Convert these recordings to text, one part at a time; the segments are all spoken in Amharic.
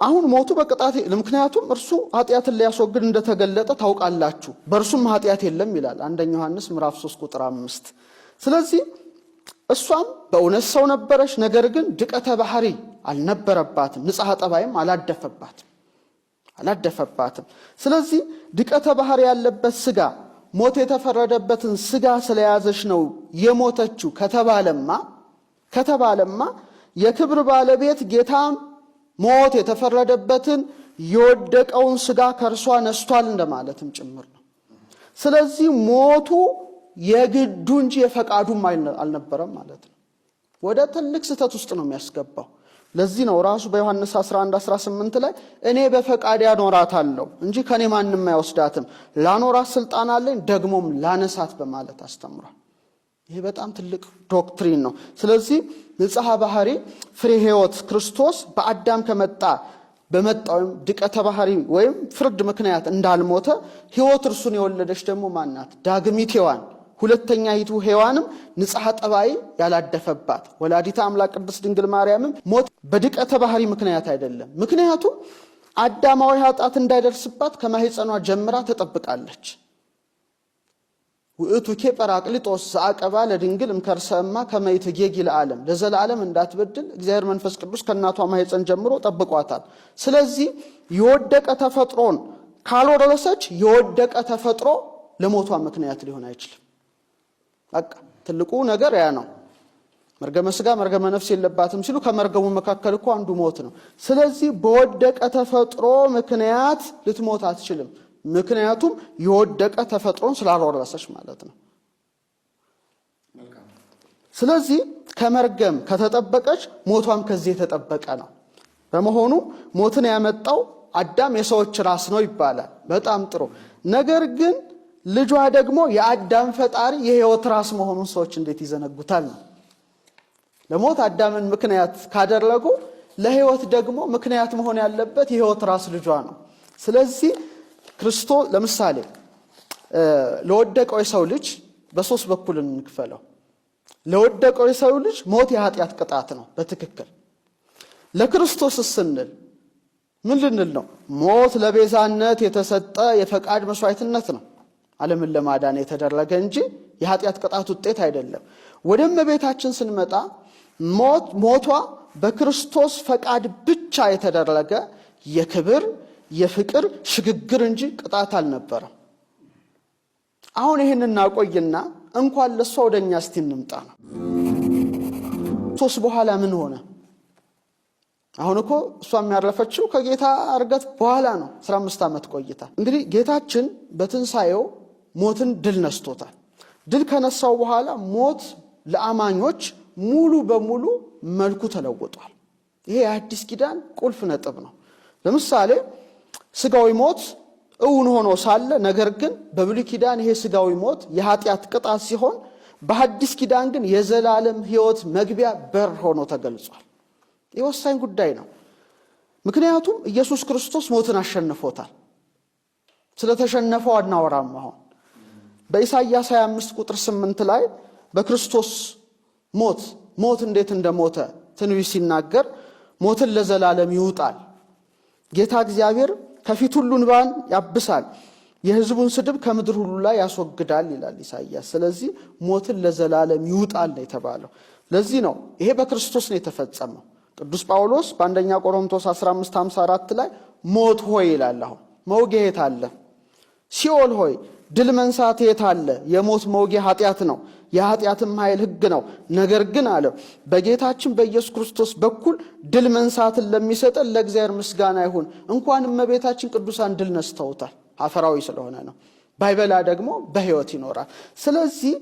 አሁን ሞቱ በቅጣት ለምክንያቱም እርሱ ኃጢአትን ሊያስወግድ እንደተገለጠ ታውቃላችሁ በእርሱም ኃጢአት የለም ይላል አንደኛ ዮሐንስ ምዕራፍ 3 ቁጥር 5 ስለዚህ እሷም በእውነት ሰው ነበረች ነገር ግን ድቀተ ባህሪ አልነበረባትም ንጽሐ ጠባይም አላደፈባትም ስለዚህ ድቀተ ባህሪ ያለበት ስጋ ሞት የተፈረደበትን ስጋ ስለያዘች ነው የሞተችው ከተባለማ የክብር ባለቤት ጌታም ሞት የተፈረደበትን የወደቀውን ስጋ ከርሷ ነስቷል እንደማለትም ጭምር ነው ስለዚህ ሞቱ የግዱ እንጂ የፈቃዱም አልነበረም ማለት ነው ወደ ትልቅ ስህተት ውስጥ ነው የሚያስገባው ለዚህ ነው ራሱ በዮሐንስ 11:18 ላይ እኔ በፈቃድ ያኖራታለሁ እንጂ ከኔ ማንንም አይወስዳትም ላኖራት ስልጣን አለኝ ደግሞም ላነሳት በማለት አስተምሯል ይሄ በጣም ትልቅ ዶክትሪን ነው ስለዚህ ንጽሐ ባህሪ ፍሬ ሕይወት ክርስቶስ በአዳም በመጣው ድቀተ ባህሪ ወይም ፍርድ ምክንያት እንዳልሞተ ሕይወት እርሱን የወለደች ደግሞ ማናት ዳግሚት ሔዋን ሁለተኛይቱ ሔዋንም ንጽሐ ጠባይ ያላደፈባት ወላዲተ አምላክ ቅድስት ድንግል ማርያም ሞት በድቀተ ባህሪ ምክንያት አይደለም ምክንያቱም አዳማዊ ኃጢአት እንዳይደርስባት ከማህፀኗ ጀምራ ተጠብቃለች ወእቱኬ ጰራቅሊጦስ ዘአቀባ ለድንግል እምከርሰማ ከመይትጌጊ ለዓለም ለዘላለም እንዳትበድል እግዚአብሔር መንፈስ ቅዱስ ከናቷ ማህፀን ጀምሮ ጠብቋታል ስለዚህ የወደቀ ተፈጥሮን ካልወረሰች የወደቀ ተፈጥሮ ለሞቷ ምክንያት ሊሆን አይችልም በቃ ትልቁ ነገር ያ ነው መርገመ ስጋ መርገመ ነፍስ የለባትም ሲሉ ከመርገሙ መካከል እኮ አንዱ ሞት ነው ስለዚህ በወደቀ ተፈጥሮ ምክንያት ልትሞት አትችልም ምክንያቱም የወደቀ ተፈጥሮን ስላልወረሰች ማለት ነው ስለዚህ ከመርገም ከተጠበቀች ሞቷም ከዚህ የተጠበቀ ነው በመሆኑ ሞትን ያመጣው አዳም የሰዎች ራስ ነው ይባላል በጣም ጥሩ ነገር ግን ልጇ ደግሞ የአዳም ፈጣሪ የሕይወት ራስ መሆኑን ሰዎች እንዴት ይዘነጉታል ለሞት አዳምን ምክንያት ካደረጉ ለሕይወት ደግሞ ምክንያት መሆን ያለበት የሕይወት ራስ ልጇ ነው ስለዚህ ክርስቶስ ለምሳሌ ለወደቀው የሰው ልጅ በሶስት በኩል እንክፈለው ለወደቀው የሰው ልጅ ሞት የኃጢአት ቅጣት ነው በትክክል ለክርስቶስ ስንል ምን ልንል ነው ሞት ለቤዛነት የተሰጠ የፈቃድ መስዋዕትነት ነው ዓለምን ለማዳን የተደረገ እንጂ የኃጢአት ቅጣት ውጤት አይደለም ወደ እመቤታችን ስንመጣ ሞቷ በክርስቶስ ፈቃድ ብቻ የተደረገ የክብር የፍቅር ሽግግር እንጂ ቅጣት አልነበረም አሁን ይሄንን እናቆይና እንኳን ለሷ ወደኛ እስቲ እንምጣ ነው ሶስ በኋላ ምን ሆነ አሁን እኮ እሷ የሚያረፈችው ከጌታ እርገት በኋላ ነው 15 ዓመት ቆይታ እንግዲህ ጌታችን በትንሳኤው ሞትን ድል ነስቶታል ድል ከነሳው በኋላ ሞት ለአማኞች ሙሉ በሙሉ መልኩ ተለውጧል ይሄ የአዲስ ኪዳን ቁልፍ ነጥብ ነው ለምሳሌ ስጋዊ ሞት እውን ሆኖ ሳለ ነገር ግን በብሉይ ኪዳን ይሄ ስጋዊ ሞት የኃጢአት ቅጣት ሲሆን በሐዲስ ኪዳን ግን የዘላለም ሕይወት መግቢያ በር ሆኖ ተገልጿል ይህ ወሳኝ ጉዳይ ነው ምክንያቱም ኢየሱስ ክርስቶስ ሞትን አሸንፎታል ስለተሸነፈው አናወራም አሁን በኢሳይያስ 25 ቁጥር 8 ላይ በክርስቶስ ሞት እንዴት እንደሞተ ትንቢት ሲናገር ሞትን ለዘላለም ይውጣል ጌታ እግዚአብሔር ከፊት ሁሉ እንባን ያብሳል የሕዝቡን ስድብ ከምድር ሁሉ ላይ ያስወግዳል ይላል ኢሳይያስ ስለዚህ ሞትን ለዘላለም ይውጣል የተባለው ለዚህ ነው ይሄ በክርስቶስ ነው የተፈጸመው ቅዱስ ጳውሎስ በአንደኛ ቆሮንቶስ 15:54 ላይ ሞት ሆይ ይላል አሁን መውጊያ የት አለ ሲኦል ሆይ ድል መንሳት የት አለ የሞት መውጊያ ኃጢአት ነው የኃጢአትም ኃይል ሕግ ነው ነገር ግን አለ በጌታችን በኢየሱስ ክርስቶስ በኩል ድል መንሳትን ለሚሰጠን ለእግዚአብሔር ምስጋና ይሁን እንኳን እመቤታችን ቅዱሳን ድል ነስተውታል አፈራዊ ስለሆነ ነው ባይበላ ደግሞ በሕይወት ይኖራል ስለዚህ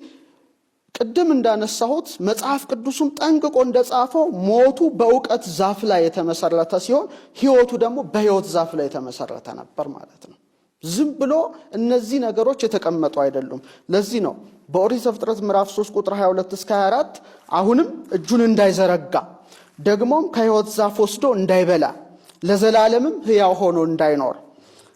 ቅድም እንዳነሳሁት መጽሐፍ ቅዱስም ጠንቅቆ እንደጻፈው ሞቱ በእውቀት ዛፍ ላይ የተመሰረተ ሲሆን ሕይወቱ ደግሞ በሕይወት ዛፍ ላይ የተመሰረተ ነበር ማለት ነው ዝም ብሎ እነዚህ ነገሮች የተቀመጡ አይደሉም ለዚህ ነው በኦሪት ዘፍጥረት ምዕራፍ 3 ቁጥር 22 እስከ 24 አሁንም እጁን እንዳይዘረጋ ደግሞም ከሕይወት ዛፍ ወስዶ እንዳይበላ ለዘላለምም ሕያው ሆኖ እንዳይኖር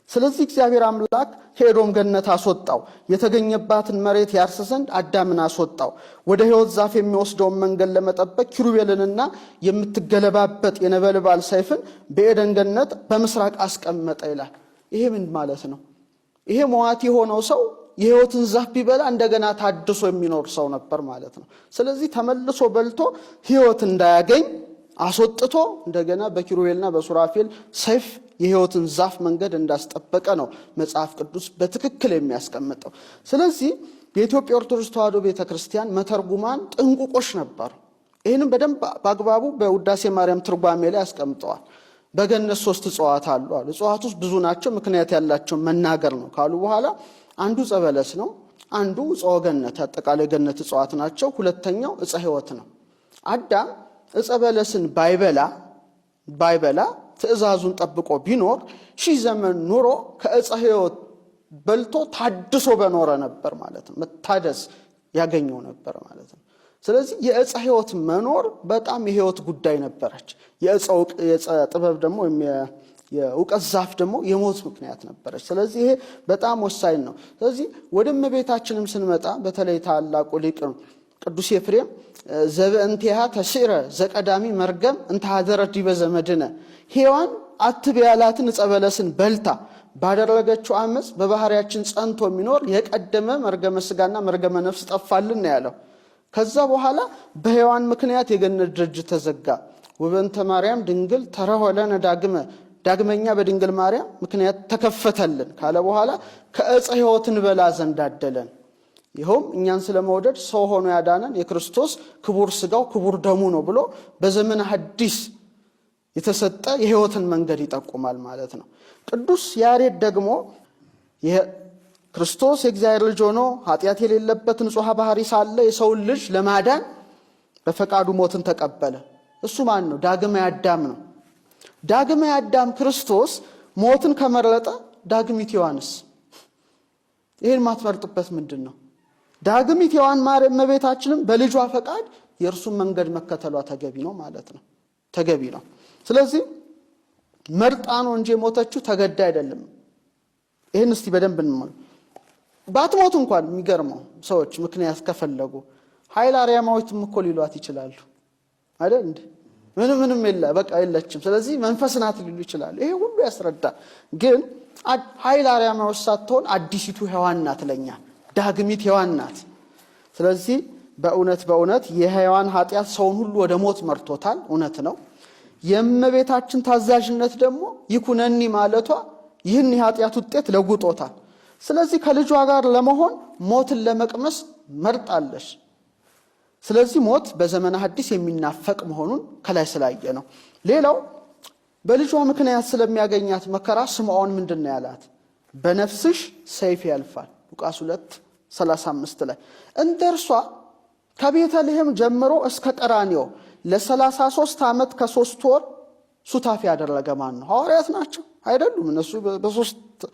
ስለዚህ እግዚአብሔር አምላክ ሄዶም ገነት አስወጣው። የተገኘባትን መሬት ያርስ ዘንድ አዳምን አስወጣው። ወደ ሕይወት ዛፍ የሚወስደውን መንገድ ለመጠበቅ ኪሩቤልንና የምትገለባበጥ የነበልባል ሰይፍን በኤደን ገነት በምስራቅ አስቀመጠ ይላል። ይሄ ምን ማለት ነው? ይሄ ሟት የሆነው ሰው የሕይወትን ዛፍ ቢበላ እንደገና ታድሶ የሚኖር ሰው ነበር ማለት ነው። ስለዚህ ተመልሶ በልቶ ሕይወት እንዳያገኝ አስወጥቶ እንደገና በኪሩቤልና በሱራፌል ሰይፍ የሕይወትን ዛፍ መንገድ እንዳስጠበቀ ነው መጽሐፍ ቅዱስ በትክክል የሚያስቀምጠው። ስለዚህ የኢትዮጵያ ኦርቶዶክስ ተዋሕዶ ቤተክርስቲያን መተርጉማን ጥንቁቆች ነበሩ። ይህንም በደንብ በአግባቡ በውዳሴ ማርያም ትርጓሜ ላይ ያስቀምጠዋል። በገነት 3 እጽዋት አሉ። እጽዋት ውስጥ ብዙ ናቸው፣ ምክንያት ያላቸው መናገር ነው ካሉ በኋላ አንዱ ዕፀ በለስ ነው፣ አንዱ ዕፀ ገነት አጠቃላይ ገነት እጽዋት ናቸው፣ ሁለተኛው ዕፀ ሕይወት ነው። አዳም ዕፀ በለስን ባይበላ ትእዛዙን ጠብቆ ቢኖር 1000 ዘመን ኑሮ ከዕፀ ሕይወት በልቶ ታድሶ በኖረ ነበር ማለት ነው። መታደስ ያገኘው ነበር ማለት ነው። ስለዚህ የዕፀ ሕይወት መኖር በጣም የሕይወት ጉዳይ ነበረች። የዕፀ ጥበብ ደግሞ የእውቀት ዛፍ ደግሞ የሞት ምክንያት ነበረች። ስለዚህ ይሄ በጣም ወሳኝ ነው። ስለዚህ ወደ እመቤታችንም ስንመጣ በተለይ ታላቁ ሊቅ ቅዱስ ኤፍሬም ዘበእንቲሃ ተሽረ ዘቀዳሚ መርገም እንታደረ ዲበ ዘመድነ ሔዋን አትበያላትን ዕፀ በለስን በልታ ባደረገችው አመጽ በባህሪያችን ጸንቶ የሚኖር የቀደመ መርገመ ስጋና መርገመ ነፍስ ጠፋልን ያለው። ከዛ በኋላ በሔዋን ምክንያት የገነት ደጅ ተዘጋ። ወበእንተ ማርያም ድንግል ተረሆለነ ዳግመኛ በድንግል ማርያም ምክንያት ተከፈተልን ካለ በኋላ ከዕፀ ሕይወት እንበላ ዘንድ አደለን። ይኸውም እኛን ስለመውደድ ሰው ሆኖ ያዳነን የክርስቶስ ክቡር ስጋው ክቡር ደሙ ነው ብሎ በዘመነ ሐዲስ የተሰጠ የሕይወትን መንገድ ይጠቁማል ማለት ነው። ቅዱስ ያሬድ ደግሞ ክርስቶስ የእግዚአብሔር ልጅ ሆኖ ኃጢአት የሌለበት ንጹሕ ባህሪ ሳለ የሰውን ልጅ ለማዳን በፈቃዱ ሞትን ተቀበለ። እሱ ማን ነው? ዳግማዊ አዳም ነው። ዳግማዊ አዳም ክርስቶስ ሞትን ከመረጠ ዳግሚት ሔዋንስ ይሄን ማትመርጥበት ምንድን ነው? ዳግሚት ሔዋን ማርያም እመቤታችንም በልጇ ፈቃድ የእርሱን መንገድ መከተሏ ተገቢ ነው ማለት ነው። ተገቢ ነው። ስለዚህ መርጣ ነው እንጂ የሞተችው ተገዳ አይደለም። ይሄን እስቲ በደንብ እንመልከት። ባትሞት እንኳን የሚገርመው ሰዎች ምክንያት ከፈለጉ ኃይለ አርያማዊትም እኮ ሊሏት ይችላሉ አይደል እንዴ? ምንም የለ በቃ የለችም፣ ስለዚህ መንፈስ ናት ሊሉ ይችላሉ። ይሄ ሁሉ ያስረዳል። ግን ኃይለ አርያማዊት ሳትሆን አዲሲቱ ሔዋን ናት፣ ለኛ ዳግሚት ሔዋን ናት። ስለዚህ በእውነት የሔዋን ኃጢአት ሰውን ሁሉ ወደ ሞት መርቶታል። እውነት ነው። የእመቤታችን ታዛዥነት ደግሞ ይኩነኒ ማለቷ ይህን የኃጢአት ውጤት ለውጦታል። ስለዚህ ከልጇ ጋር ለመሆን ሞትን ለመቅመስ መርጣለች። ስለዚህ ሞት በዘመነ ሐዲስ የሚናፈቅ መሆኑን ከላይ ስላየ ነው። ሌላው በልጇ ምክንያት ስለሚያገኛት መከራ ስምዖን ምንድነው ያላት? በነፍስሽ ሰይፍ ያልፋል ሉቃስ 2:35 ላይ እንደርሷ ከቤተልሔም ጀምሮ እስከ ቀራንዮ ለ33 ዓመት ከ3 ወር ሱታፊ ያደረገ ማን ነው? ሐዋርያት ናቸው አይደሉም? እነሱ በ3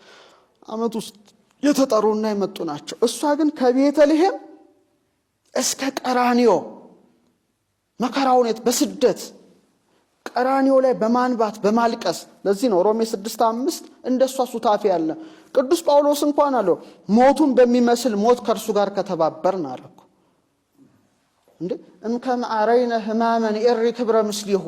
ዓመት ውስጥ የተጠሩና የመጡ ናቸው። እሷ ግን ከቤተልሔም እስከ ቀራንዮ መከራውን በስደት ቀራንዮ ላይ በማንባት በማልቀስ። ለዚህ ነው ሮሜ 6:5 እንደሷ ሱታፊ ያለ ቅዱስ ጳውሎስ እንኳን አለው ሞቱን በሚመስል ሞት ከእርሱ ጋር ከተባበርን አለኩ እንዴ እንከም አረይነ ህማመን ኤሪ ክብረ ምስሊሁ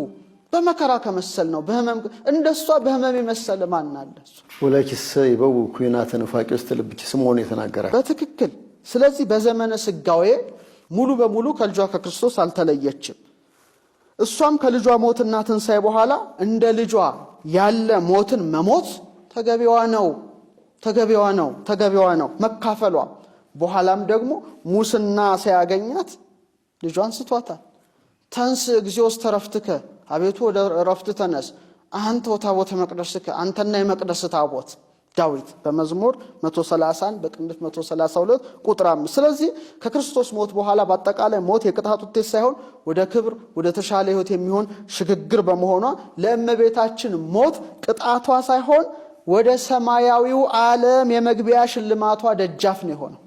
በመከራ ከመሰል ነው በህመም እንደሷ በህመም የመሰለ ማን አለ? ወላኪስ ይበው ኩናተ ነፋቂ ውስጥ ልብች ስምዖን የተናገረ በትክክል። ስለዚህ በዘመነ ስጋዌ ሙሉ በሙሉ ከልጇ ከክርስቶስ አልተለየችም። እሷም ከልጇ ሞትና ትንሣኤ በኋላ እንደ ልጇ ያለ ሞትን መሞት ተገቢዋ ነው መካፈሏ። በኋላም ደግሞ ሙስና ሲያገኛት ልጇን ስቷታል። ተንስ እግዚኦስ ተረፍትከ አቤቱ ወደ ረፍት ተነስ አንተ ወታቦተ መቅደስከ አንተና የመቅደስ ታቦት ዳዊት በመዝሙር 130 በቅንፍ 132 ቁጥር 5። ስለዚህ ከክርስቶስ ሞት በኋላ በአጠቃላይ ሞት የቅጣት ውጤት ሳይሆን ወደ ክብር ወደ ተሻለ ሕይወት የሚሆን ሽግግር በመሆኗ ለእመቤታችን ሞት ቅጣቷ ሳይሆን ወደ ሰማያዊው ዓለም የመግቢያ ሽልማቷ ደጃፍ ነው የሆነው።